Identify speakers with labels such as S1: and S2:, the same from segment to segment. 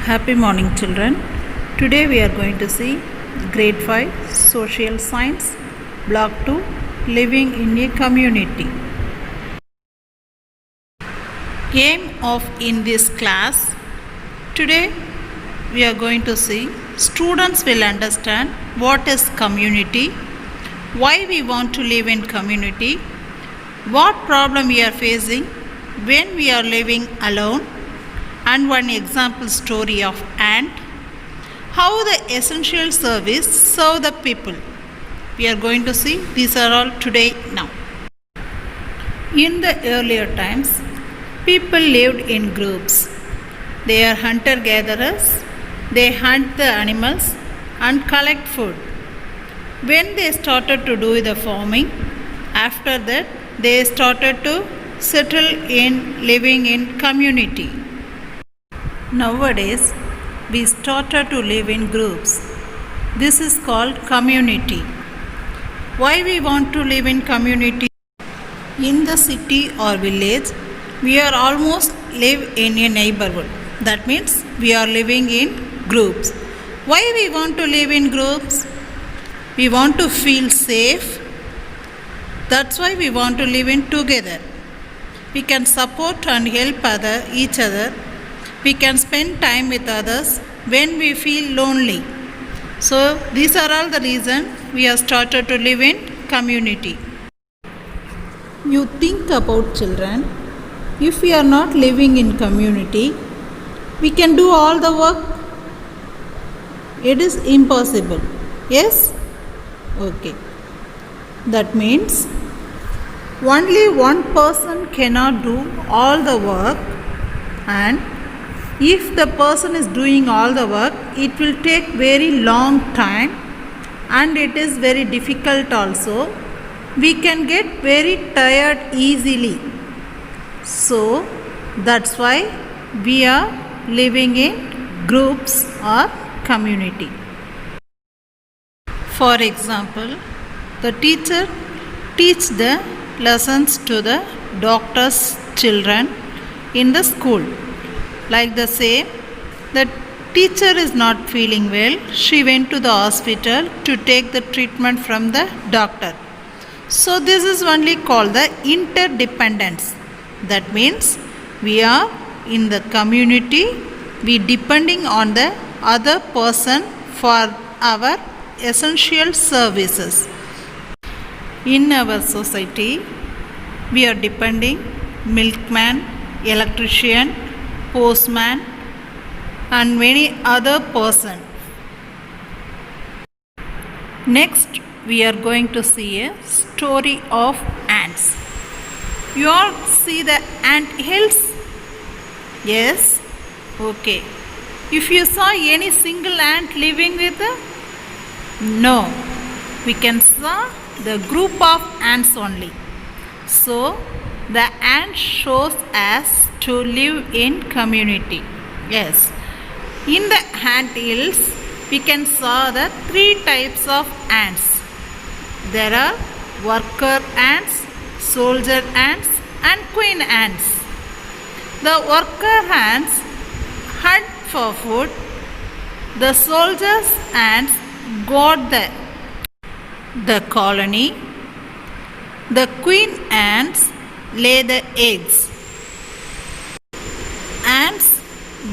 S1: Happy morning, children. Today we are going to see grade 5 social science block 2 living in a community. Aim of in this class today we are going to see students will understand what is community, why we want to live in community, what problem we are facing when we are living alone, and one example story of ant, how the essential service serve the people. We are going to see these are all today now. In the earlier times, people lived in groups. They are hunter gatherers. They hunt the animals and collect food. When they started to do the farming, after that they started to settle in living in community. Nowadays, we started to live in groups. This is called community. Why we want to live in community? In the city or village, we are almost live in a neighborhood. That means we are living in groups. Why we want to live in groups? We want to feel safe. That's why we want to live in together. We can support and help each other. We can spend time with others when we feel lonely. So these are all the reasons we have started to live in community. You think about children. If we are not living in community, we can do all the work. It is impossible. Yes? Okay. That means only one person cannot do all the work, and if the person is doing all the work, it will take very long time and it is very difficult also. We can get very tired easily. So that's why we are living in groups or community. For example, the teacher teach the lessons to the doctor's children in the school. Like the same, the teacher is not feeling well. She went to the hospital to take the treatment from the doctor. So this is only called the interdependence. That means we are in the community. We depending on the other person for our essential services. In our society, we are depending milkman, electrician, postman and many other person. Next we are going to see a story of ants. You all see the ant hills? Yes? Okay. If you saw any single ant living with no. We can saw the group of ants only. So the ant shows us to live in community. Yes. In the ant hills, we can saw the three types of ants. There are worker ants, soldier ants and queen ants. The worker ants hunt for food. The soldiers ants guard the colony. The queen ants lay the eggs. Ants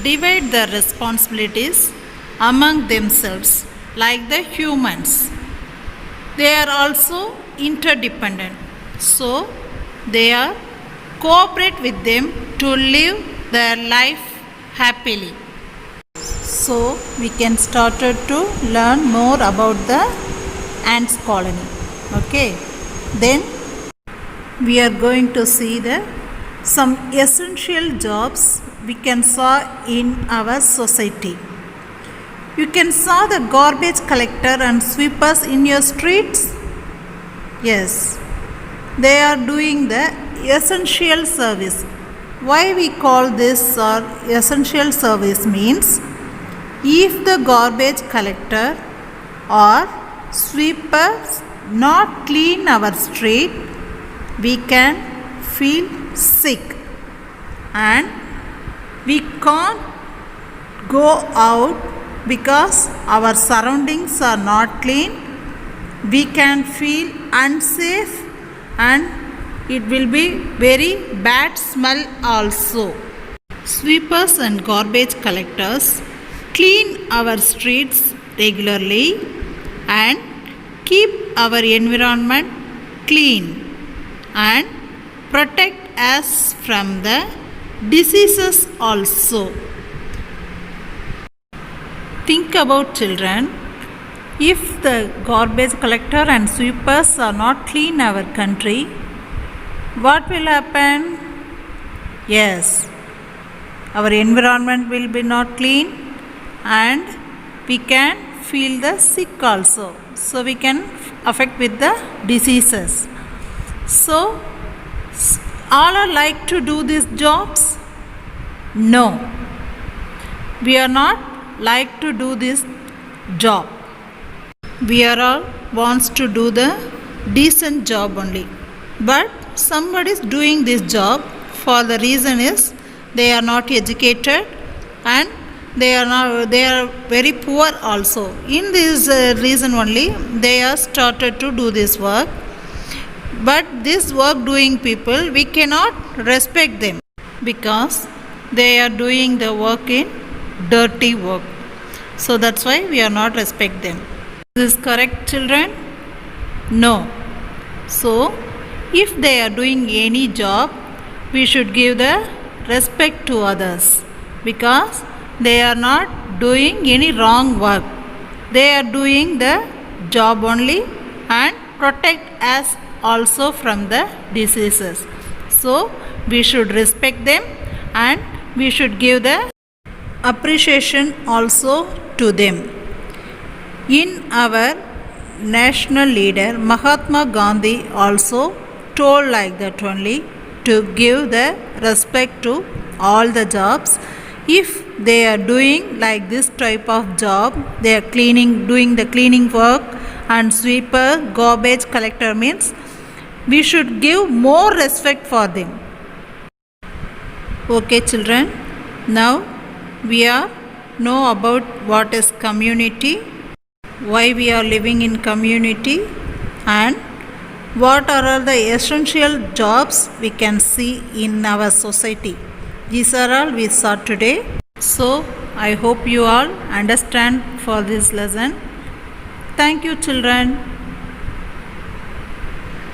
S1: divide the responsibilities among themselves like the humans. They are also interdependent. So they are cooperate with them to live their life happily. So we can started to learn more about the ants colony. Okay. Then we are going to see some essential jobs we can saw in our society. You can saw the garbage collector and sweepers in your streets. Yes, they are doing the essential service. Why we call this essential service means if the garbage collector or sweepers not clean our street, we can feel sick and we can't go out because our surroundings are not clean. We can feel unsafe and it will be very bad smell also. Sweepers and garbage collectors clean our streets regularly and keep our environment clean and protect us from the diseases also. Think about children. If the garbage collector and sweepers are not clean our country, what will happen? Yes, our environment will be not clean and we can feel the sick also. So we can affect with the diseases. So all are like to do these jobs? No. We are not like to do this job. We are all wants to do the decent job only. But somebody is doing this job for the reason is they are not educated and they are very poor also. In this reason only they are started to do this work. But this work doing people, we cannot respect them because they are doing the work in dirty work. So that's why we are not respect them. Is this correct, children? No. So if they are doing any job, we should give the respect to others because they are not doing any wrong work. They are doing the job only and protect us also from the diseases. So we should respect them and we should give the appreciation also to them. In our national leader Mahatma Gandhi also told like that only to give the respect to all the jobs. If they are doing like this type of job, they are doing the cleaning work and sweeper, garbage collector means we should give more respect for them. Okay, children. Now we are know about what is community, why we are living in community, and what are all the essential jobs we can see in our society. These are all we saw today. So I hope you all understand for this lesson. Thank you, children.